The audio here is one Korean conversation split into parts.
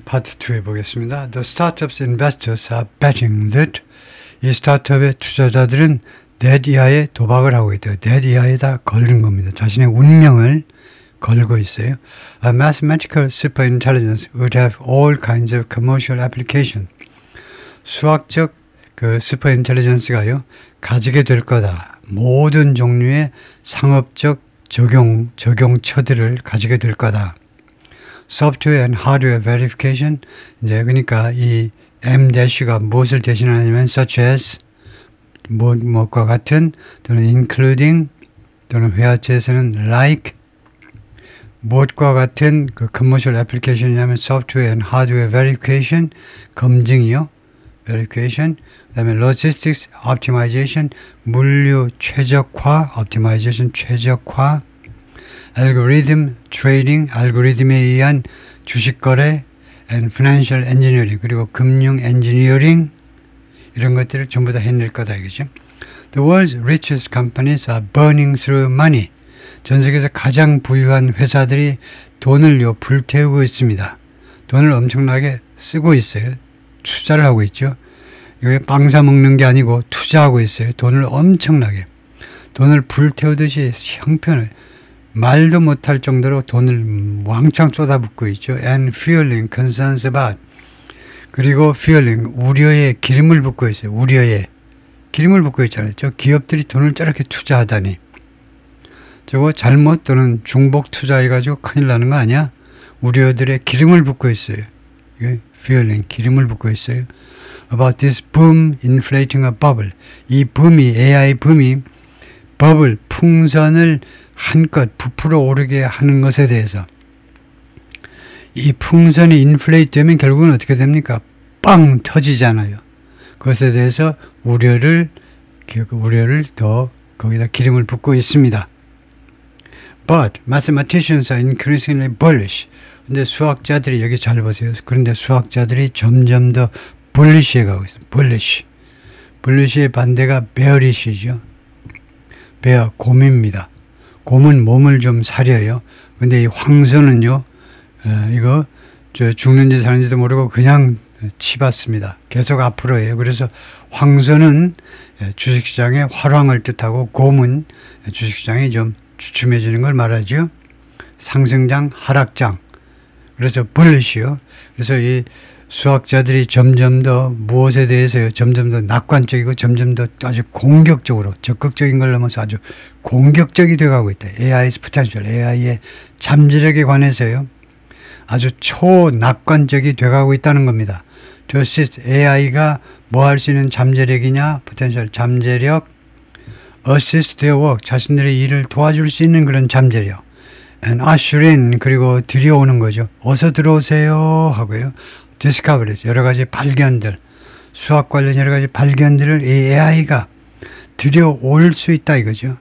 파트 2 해보겠습니다. The startups investors are betting that 이 스타트업의 투자자들은 that 이하의 도박을 하고 있대요. that 이하에다 걸는 겁니다. 자신의 운명을 걸고 있어요. A mathematical superintelligence would have all kinds of commercial application. 수학적 그 슈퍼인텔리전스가요 가지게 될 거다. 모든 종류의 상업적 적용처들을 가지게 될 거다. Software and hardware verification. 이제 그러니까 이 M-가 무엇을 대신하냐면 such as 무엇과 같은 또는 including 또는 회화체에서는 like 무엇과 같은 그 commercial application이냐면 software and hardware verification 검증이요. verification. 그다음에 logistics optimization 물류 최적화 optimization 최적화 algorithm trading 알고리즘에 의한 주식 거래 and financial engineering 그리고 금융 엔지니어링 이런 것들을 전부 다 해낼 거다 이거죠. The world's richest companies are burning through money. 전 세계에서 가장 부유한 회사들이 돈을요 불태우고 있습니다. 돈을 엄청나게 쓰고 있어요. 투자를 하고 있죠. 이게 빵 사 먹는 게 아니고 투자하고 있어요. 돈을 엄청나게. 돈을 불태우듯이 형편을 말도 못할 정도로 돈을 왕창 쏟아붓고 있죠. And fueling concerns about. 그리고 fueling, 우려에 기름을 붓고 있어요. 우려에. 기름을 붓고 있잖아요. 저 기업들이 돈을 저렇게 투자하다니. 저거 잘못 또는 중복 투자해가지고 큰일 나는 거 아니야? 우려들의 기름을 붓고 있어요. 이게 fueling, 기름을 붓고 있어요. About this boom inflating a bubble. 이 붐이, AI 붐이 버블, 풍선을 한껏 부풀어 오르게 하는 것에 대해서 이 풍선이 인플레이트 되면 결국은 어떻게 됩니까? 빵 터지잖아요. 그것에 대해서 우려를 더 거기다 기름을 붓고 있습니다. But mathematicians are increasingly bullish. 근데 수학자들이 여기 잘 보세요. 그런데 수학자들이 점점 더 bullish에 가고 있습니다. bullish. bullish의 반대가 bearish이죠. bear, 곰입니다. 곰은 몸을 좀 사려요. 근데 이 황소는요, 이거 죽는지 사는지도 모르고 그냥 치받습니다. 계속 앞으로 해요. 그래서 황소는 주식시장의 활황을 뜻하고 곰은 주식시장이 좀 주춤해지는 걸 말하죠. 상승장, 하락장. 그래서 bulish요. 그래서 이 수학자들이 점점 더 무엇에 대해서요. 점점 더 낙관적이고 점점 더 아주 공격적으로 적극적인 걸 넘어서 아주 공격적이 되어가고 있다. AI's potential, AI의 잠재력에 관해서요. 아주 초낙관적이 되어가고 있다는 겁니다. AI가 뭐 할 수 있는 잠재력이냐? potential, 잠재력. assist their work, 자신들의 일을 도와줄 수 있는 그런 잠재력. and usher in, 그리고 들여오는 거죠. 어서 들어오세요 하고요. discoveries, 여러 가지 발견들, 수학 관련 여러 가지 발견들을 이 AI가 들여올 수 있다 이거죠.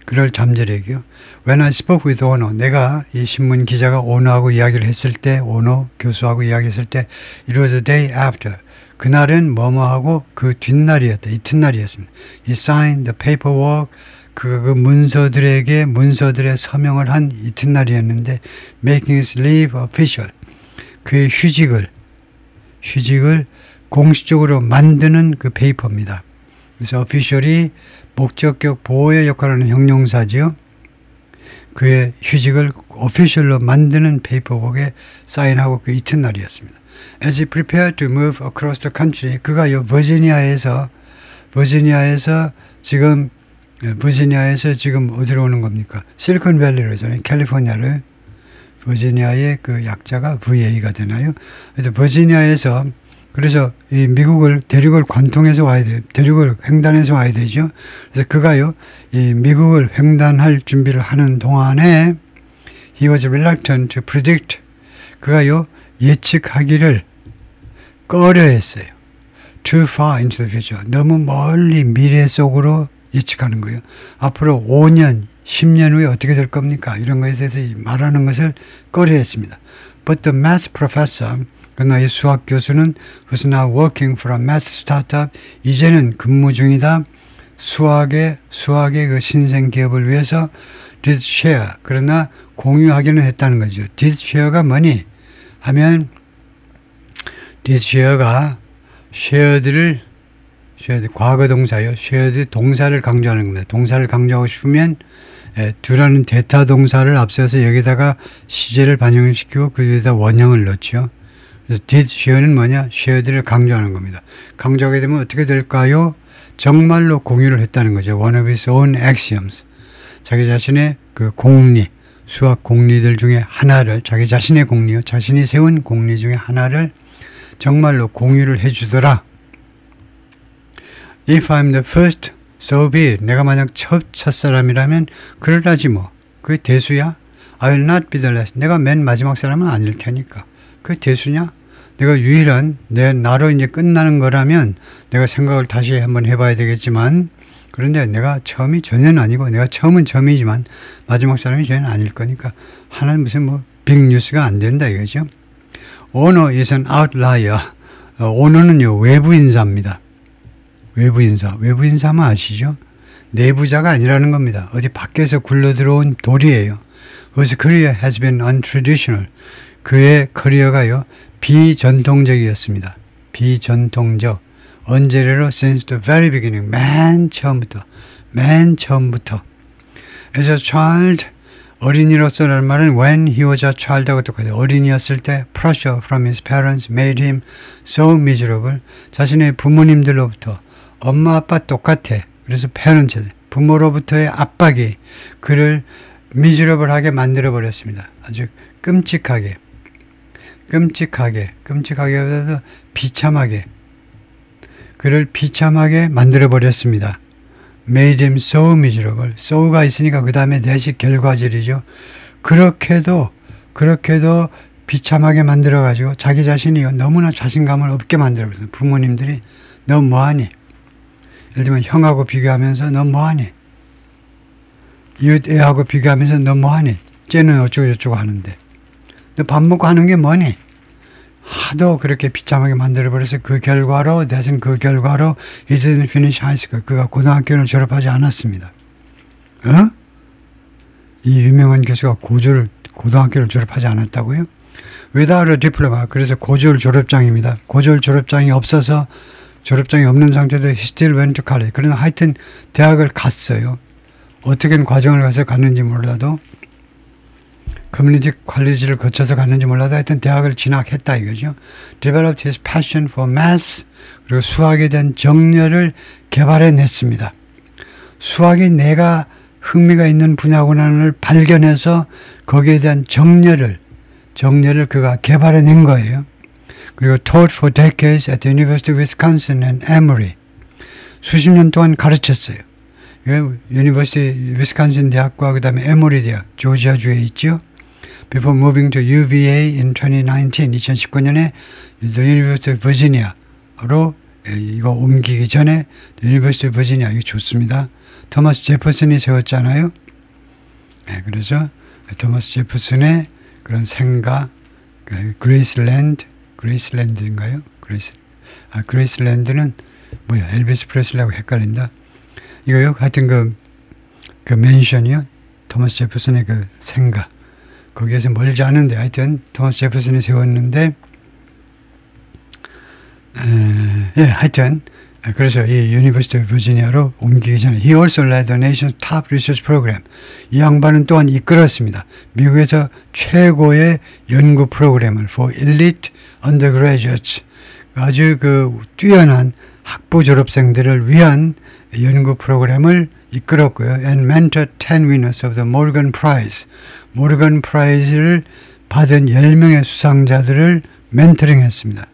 그럴 잠재력이요. When I spoke with Ono, 내가 이 신문 기자가 오노하고 이야기를 했을 때, 오노 교수하고 이야기했을 때, it was the day after. 그날은 뭐뭐하고 그 뒷날이었다. 이튿날이었습니다. He signed the paperwork. 그 문서들의 서명을 한 이튿날이었는데, making his leave official. 그의 휴직을 공식적으로 만드는 그 페이퍼입니다. 그래서 official이 목적격 보호의 역할을 하는 형용사지요. 그의 휴직을 official로 만드는 페이퍼북에 사인하고 그 이튿날이었습니다. As he prepared to move across the country, 그가요 버지니아에서 지금 어디로 오는 겁니까? 실리콘밸리로잖아요. 캘리포니아를. 버지니아의 그 약자가 VA가 되나요? 그래서 버지니아에서 그래서 이 미국을 대륙을 관통해서 와야 돼요. 대륙을 횡단해서 와야 되죠. 그래서 그가요 이 미국을 횡단할 준비를 하는 동안에 he was reluctant to predict. 그가요 예측하기를 꺼려했어요. Too far into the future. 너무 멀리 미래 속으로 예측하는 거예요. 앞으로 5년, 10년 후에 어떻게 될 겁니까? 이런 것에 대해서 말하는 것을 꺼려했습니다. But the math professor, 그러나 이 수학 교수는 who's now working for a math startup, 이제는 근무 중이다. 수학의 그 신생 기업을 위해서 did share, 그러나 공유하기는 했다는 거죠. did share가 뭐니? 하면 did share가 shared를 shared 과거 동사요. shared 동사를 강조하는 겁니다. 동사를 강조하고 싶으면 do라는 대타 동사를 앞서서 여기다가 시제를 반영시키고 그 위에다 원형을 넣죠. 그래서 did share는 뭐냐? shared를 강조하는 겁니다. 강조하게 되면 어떻게 될까요? 정말로 공유를 했다는 거죠. One of his own axioms. 자기 자신의 그 공리, 수학 공리들 중에 하나를, 자기 자신의 공리요, 자신이 세운 공리 중에 하나를 정말로 공유를 해주더라. If I'm the first, so be it. 내가 만약 첫사람이라면 그러라지 뭐. 그게 대수야? I will not be the last. 내가 맨 마지막 사람은 아닐 테니까. 그게 대수냐? 내가 유일한 나로 이제 끝나는 거라면 내가 생각을 다시 한번 해봐야 되겠지만, 그런데 내가 처음이 전혀는 아니고, 내가 처음은 처음이지만 마지막 사람이 전혀 아닐 거니까 하나는 무슨 빅뉴스가 안 된다 이거죠. Ono is an outlier. Ono는요 외부 인사입니다. 외부 인사. 외부 인사만 아시죠? 내부자가 아니라는 겁니다. 어디 밖에서 굴러 들어온 돌이에요. Whose career has been untraditional. 그의 커리어가요 비전통적이었습니다. 비전통적. 언제래로? Since the very beginning. 맨 처음부터. As a child, 어린이로서라는 말은 when he was a child하고 똑같아요. 어린이였을 때 pressure from his parents made him so miserable. 자신의 부모님들로부터 엄마 아빠 똑같아. 그래서 parents, 부모로부터의 압박이 그를 miserable하게 만들어버렸습니다. 아주 끔찍하게 비참하게 그를 비참하게 만들어버렸습니다. Made him so miserable. so가 있으니까 그 다음에 대식 결과질이죠. 그렇게도 비참하게 만들어가지고 자기 자신이 너무나 자신감을 없게 만들어버렸어요. 부모님들이 너 뭐하니? 예를 들면 형하고 비교하면서 너 뭐하니? 이웃 애하고 비교하면서 너 뭐하니? 쟤는 어쩌고저쩌고 하는데 너 밥 먹고 하는 게 뭐니? 하도 그렇게 비참하게 만들어버려서 그 결과로 he didn't finish high school. 그가 고등학교를 졸업하지 않았습니다. 이 유명한 교수가 고등학교를 졸업하지 않았다고요? Without a diploma. 그래서 고졸 졸업장입니다. 고졸 졸업장이 없어서 졸업장이 없는 상태도 he still went to college. 그러나 하여튼 대학을 갔어요. 어떻게 과정을 가서 갔는지 몰라도 커뮤니티 컬리지를 거쳐서 갔는지 몰라도 하여튼 대학을 진학했다 이거죠. Developed his passion for math. 그리고 수학에 대한 정열을 개발해냈습니다. 수학이 내가 흥미가 있는 분야구나를 발견해서 거기에 대한 정열을 그가 개발해낸 거예요. 그리고 taught for decades at the University of Wisconsin and Emory. 수십 년 동안 가르쳤어요. 유니버시티 위스콘신 대학과 그 다음에 에모리 대학, 조지아주에 있죠. Before moving to UVA in 2019년에 The University of Virginia로 이거 옮기기 전에 The University of Virginia, 이거 좋습니다. 토마스 제퍼슨이 세웠잖아요. 네, 그래서 토마스 제퍼슨의 그런 생각, 그레이슬랜드인가요? 그레이슬랜드는 뭐야? 엘비스 프레슬리하고 헷갈린다. 이거요? 하여튼 그 맨션이요? 토마스 제퍼슨의 그 생각. 거기에서 멀지 않은데 하여튼 토마스 제퍼슨이 세웠는데 하여튼 그래서 이 유니버시티 오브 버지니아로 옮기기 전에 He also led the nation's top research program. 이 양반은 또한 이끌었습니다. 미국에서 최고의 연구 프로그램을 for elite undergraduates. 아주 뛰어난 학부 졸업생들을 위한 연구 프로그램을 이끌었고요. And mentored 10 winners of the Morgan Prize. 모르건 프라이즈를 받은 10명의 수상자들을 멘토링했습니다.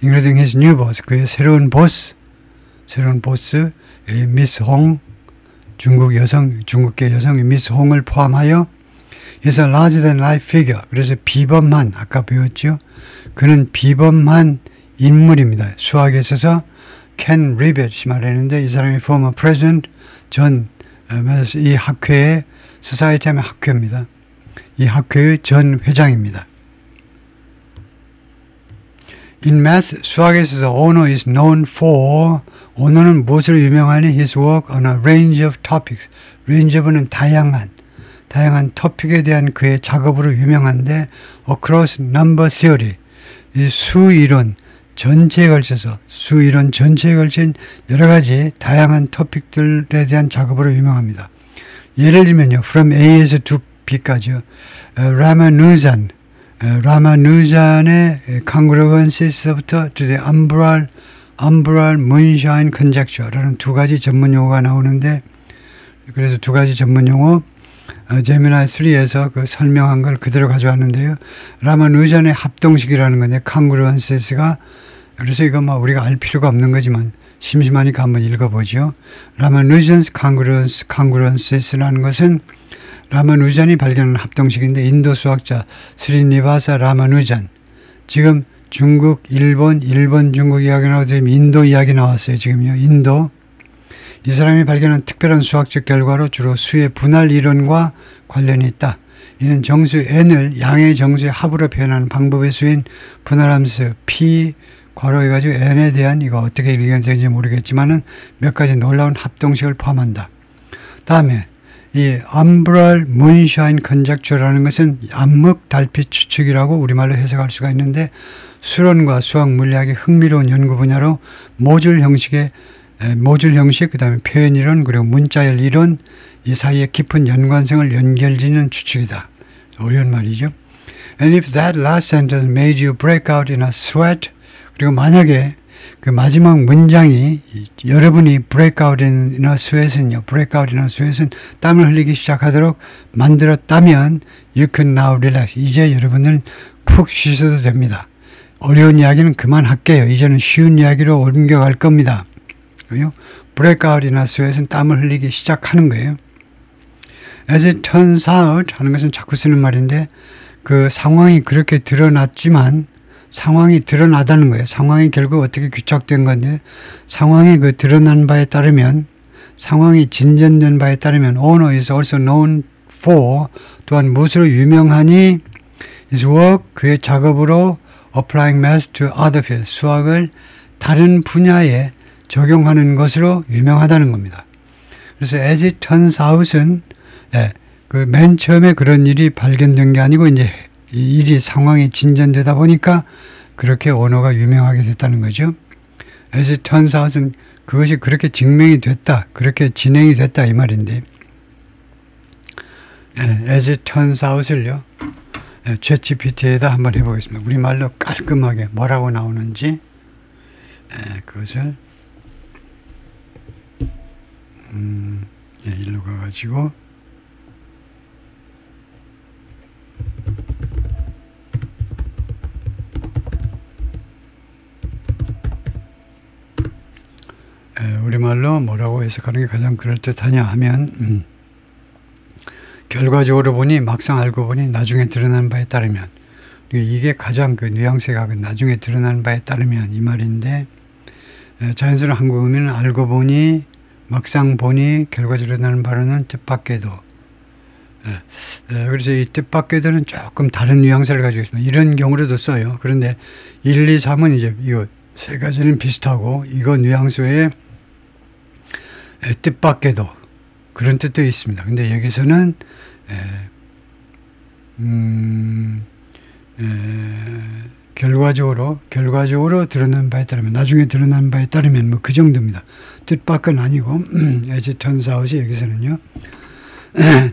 Including his new boss, 그의 새로운 보스, 미스 홍, 중국계 여성 미스 홍을 포함하여 He's a larger than life figure. 그래서 비범한, 아까 배웠죠? 그는 비범한 인물입니다. 수학에 있어서 Ken Ribet이 말했는데 이 사람이 former president, 이 학회의 소사이티 하면 학회입니다. 이 학회의 전 회장입니다. In math, 수학에 있어서 Ono is known for, 오노는 무엇으로 유명하니? His work on a range of topics. range of는 다양한 다양한 토픽에 대한 그의 작업으로 유명한데 Across Number Theory, 이 수이론 전체에 걸쳐서 수이론 전체에 걸친 여러 가지 다양한 토픽들에 대한 작업으로 유명합니다. 예를 들면요, From A에서 to B까지요. 라마누잔의 congruences부터 to the umbral moonshine conjecture라는 두 가지 전문 용어가 나오는데, 그래서 두 가지 전문 용어 제미나이 3에서 그 설명한 걸 그대로 가져왔는데요. 라마누잔의 합동식이라는 건데 congruences가, 그래서 이거 뭐 우리가 알 필요가 없는 거지만 심심하니까 한번 읽어보죠. 라마누잔's congruences라는 것은 라마누잔이 발견한 합동식인데 인도 수학자 스리니바사 라마누잔, 지금 중국, 일본, 중국 이야기 나오고 지금 인도 이야기 나왔어요. 지금요. 인도. 이 사람이 발견한 특별한 수학적 결과로 주로 수의 분할 이론과 관련이 있다. 이는 정수 n을 양의 정수의 합으로 표현하는 방법의 수인 분할함수 p 괄호해가지고 n에 대한, 이거 어떻게 읽어야 되는지 모르겠지만은 몇 가지 놀라운 합동식을 포함한다. 다음에 이 umbral moonshine conjecture라는 것은 암흑 달빛 추측이라고 우리말로 해석할 수가 있는데, 수론과 수학 물리학의 흥미로운 연구 분야로 모듈 형식, 그 다음에 표현 이론, 그리고 문자열 이론, 이 사이에 깊은 연관성을 연결짓는 추측이다. 어려운 말이죠. And if that last sentence made you break out in a sweat, 그리고 만약에 그 마지막 문장이 여러분이 breakout in a sweat은 땀을 흘리기 시작하도록 만들었다면 you can now relax. 이제 여러분은 푹 쉬셔도 됩니다. 어려운 이야기는 그만할게요. 이제는 쉬운 이야기로 옮겨갈 겁니다. breakout in a sweat은 땀을 흘리기 시작하는 거예요. As it turns out 하는 것은 자꾸 쓰는 말인데, 그 상황이 그렇게 드러났지만 상황이 드러나다는 거예요. 상황이 결국 어떻게 규착된 건데, 상황이 그 드러난 바에 따르면, 상황이 진전된 바에 따르면 Ono is also known for, 또한 무엇으로 유명하니 his work, 그의 작업으로 applying math to other fields, 수학을 다른 분야에 적용하는 것으로 유명하다는 겁니다. 그래서 as it turns out은 그 맨 처음에 그런 일이 발견된 게 아니고 이제 이 일이 상황이 진전되다 보니까 그렇게 언어가 유명하게 됐다는 거죠. as it turns out은 그것이 그렇게 증명이 됐다, 그렇게 진행이 됐다 이 말인데, as it turns out을요, 챗GPT에다 한번 해보겠습니다. 우리말로 깔끔하게 뭐라고 나오는지 그것을 일로 가가지고 우리말로 뭐라고 해석하는 게 가장 그럴듯하냐 하면 결과적으로 보니, 막상 알고 보니 나중에 드러난 바에 따르면, 이게 가장 그 뉘앙스가 나중에 드러난 바에 따르면 이 말인데, 자연스러운 한국어는 알고 보니, 막상 보니, 결과적으로 드러나는 바로는 뜻밖에도, 그래서 이 뜻밖에도는 조금 다른 뉘앙스를 가지고 있습니다. 이런 경우로도 써요. 그런데 1, 2, 3은 이제 이거 세 가지는 비슷하고, 이거 뉘앙스 외에 뜻밖에도 그런 뜻도 있습니다. 근데 여기서는 결과적으로 드러난 바에 따르면, 나중에 드러난 바에 따르면 뭐 그 정도입니다. 뜻밖은 아니고 as it turns out이 여기서는요.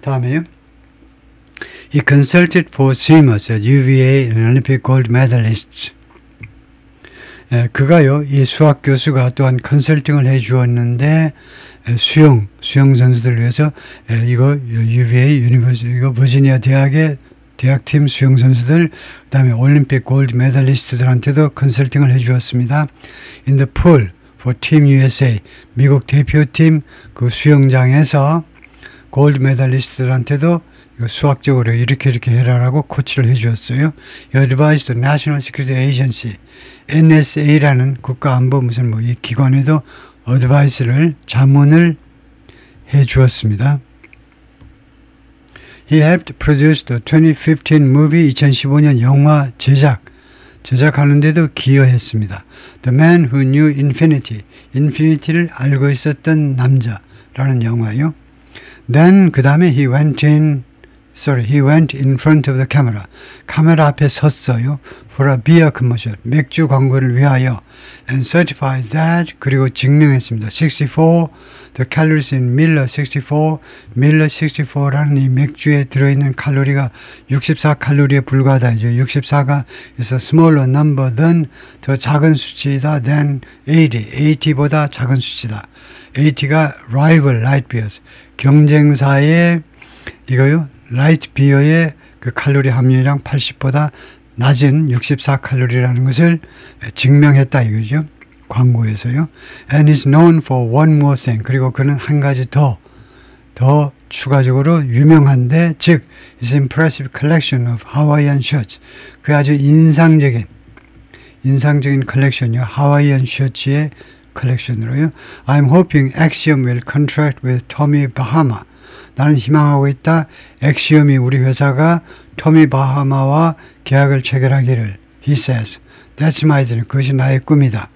다음에요. He consulted for swimmers at UVA and Olympic gold medalists. 그가요, 이 수학 교수가 또한 컨설팅을 해 주었는데, 수영 선수들을 위해서, 이거 UVA 유니버시티, 이거 버지니아 대학의 대학팀 수영 선수들, 그 다음에 올림픽 골드 메달리스트들한테도 컨설팅을 해 주었습니다. In the pool for Team USA, 미국 대표팀 그 수영장에서 골드 메달리스트들한테도 이거 수학적으로 이렇게 해라라고 코치를 해 주었어요. He advised the National Security Agency, NSA라는 국가안보 무슨 뭐 이 기관에도 자문을 해 주었습니다. He helped produce the 2015 movie, 2015년 영화 제작하는데도 기여했습니다. The Man Who Knew Infinity, 인피니티를 알고 있었던 남자라는 영화요. Then 그 다음에 he went in he went in front of the camera. 카메라 앞에 섰어요. For a beer commercial. 맥주 광고를 위하여. And certified that. 그리고 증명했습니다. 64. The calories in Miller 64. Miller 64라는 이 맥주에 들어있는 칼로리가 64칼로리에 불과하다죠. 64가 is a smaller number than 더 작은 수치이다 than 80. 80보다 작은 수치다. 80가 rival light beers. 경쟁사의 이거요. 라이트 비어의 그 칼로리 함유량 80보다 낮은 64칼로리라는 것을 증명했다 이거죠. 광고에서요. And is known for one more thing. 그리고 그는 한 가지 더 추가적으로 유명한데 즉 his impressive collection of Hawaiian shirts. 그 아주 인상적인 컬렉션이요. 하와이안 셔츠의 컬렉션으로요. I'm hoping Axiom will contract with Tommy Bahama. 나는 희망하고 있다. 엑시엄이 우리 회사가 토미 바하마와 계약을 체결하기를. He says, that's my dream. 그것이 나의 꿈이다.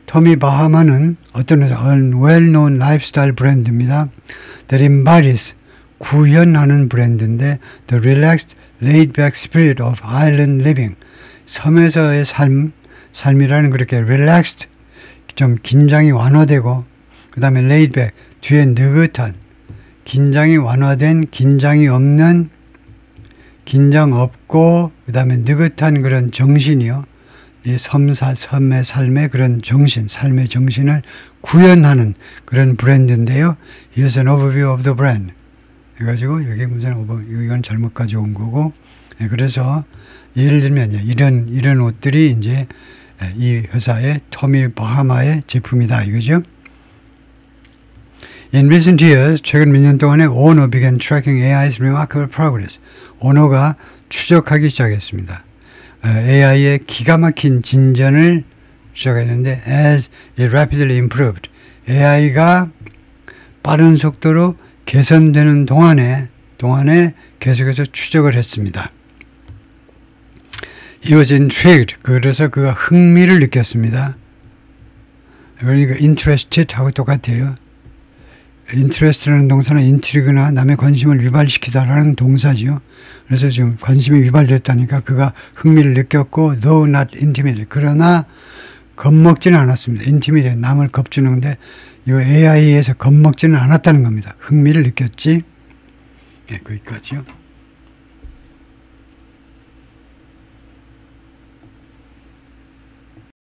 토미 바하마는 어떤 회사? well-known lifestyle 브랜드입니다. That embodies 구현하는 브랜드인데 the relaxed, laid-back spirit of island living. 섬에서의 삶이라는 그렇게 relaxed, 좀 긴장이 완화되고 그 다음에 laid-back, 뒤에 느긋한 긴장이 완화된 긴장이 없는 긴장 없고 그 다음에 느긋한 그런 정신이요. 이 섬의 삶의 그런 정신, 삶의 정신을 구현하는 그런 브랜드인데요. Here's an overview of the brand. 해가지고 여기 무슨 이건 잘못 가져온 거고. 네, 그래서 예를 들면 이런 옷들이 이제 이 회사의 토미 바하마의 제품이다 이거죠. In recent years, 최근 몇 년 동안에 Ono began tracking AI's remarkable progress. 오노가 추적하기 시작했습니다. AI의 기가 막힌 진전을 시작했는데 as it rapidly improved. AI가 빠른 속도로 개선되는 동안에 계속해서 추적을 했습니다. He was intrigued. 그래서 그가 흥미를 느꼈습니다. 그러니까 interested하고 똑같아요. interest라는 동사는 intrigue나 남의 관심을 유발시키다라는 동사지요. 그래서 지금 관심이 유발됐다니까 그가 흥미를 느꼈고 though not intimidated. 그러나 겁먹지는 않았습니다. intimidated, 남을 겁주는데 이 AI에서 겁먹지는 않았다는 겁니다. 흥미를 느꼈지. 예, 거기까지요.